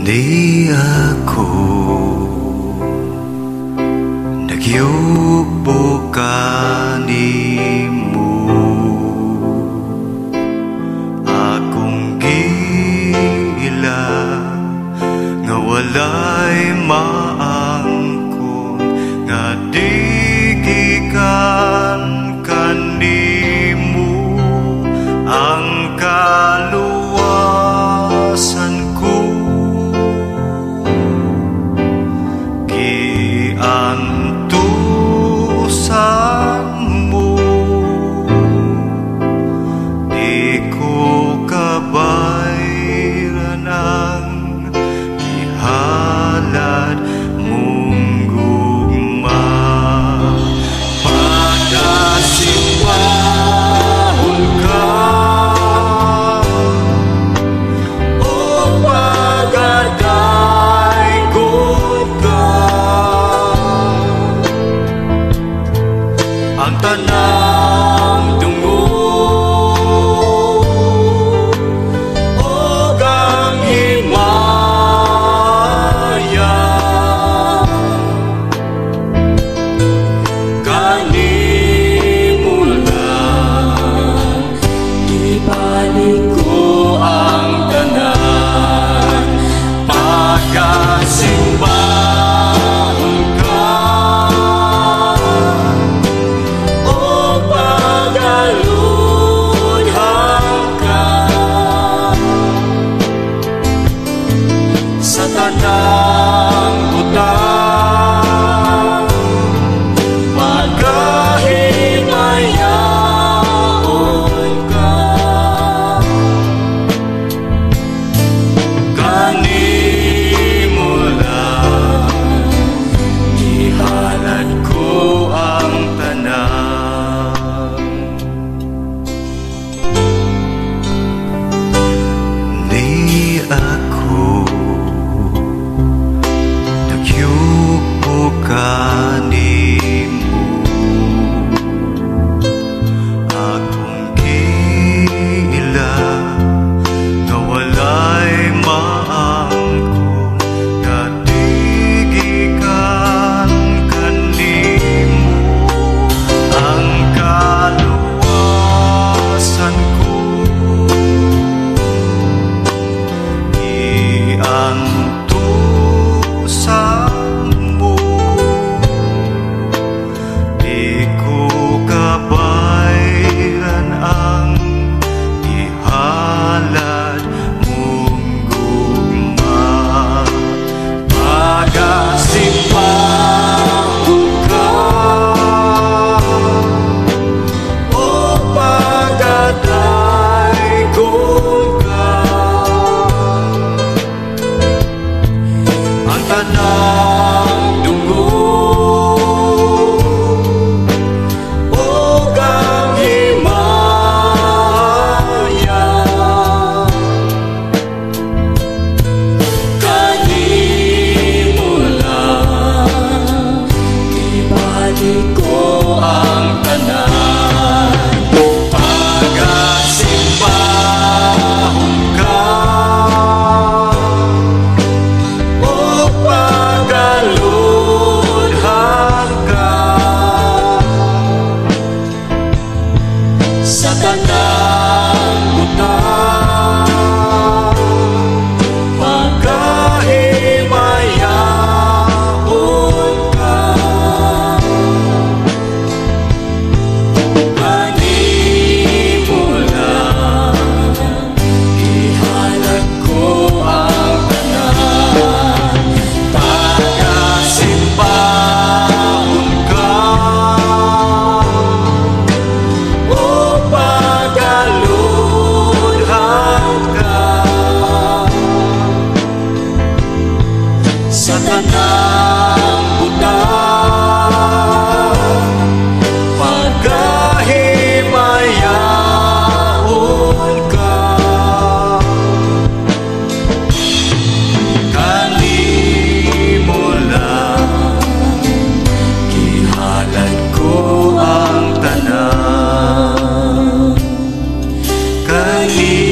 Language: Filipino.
Di ako nagyupo kanimo, akong gila nga walay maangkon, nga di gikan kanimo ang kaluwasan ko. Giantusan mo, di ko kabayran ang ihalad mong gugma. Pagkasiwahon ka o pagadaygod ka, ang tanang tungod o ang himaya, kanimo lang ibalik ko ang tanan. Pagkasimbahon ka o pagaludhan ka sa tanang butang, magkahimayaon ka, kanimo lang ihalad ko ang tanan. Di ako nagyupo kanimo, akong gila nga walay maangkon, nga di gikan kanimo ang kaluwasan ko. Giantusan mo, di ko kabayran ang ihalad mong gugma. Pagkasimbahon ka o pagadaygod ka, ang tanang tungod o ang himaya, kanimo lang ibalik ko ang tanan. Pagkasimbahon ka o pagaludhan ka sa tanang butang, magkahimayaon ka, kanimo lang ihalad ko ang tanan. Pagkasimbahon ka o pagaludhan ka sa tanang butang, magkahimayaon ka, kanimo lang ihalad ko ang tanan. Kanimo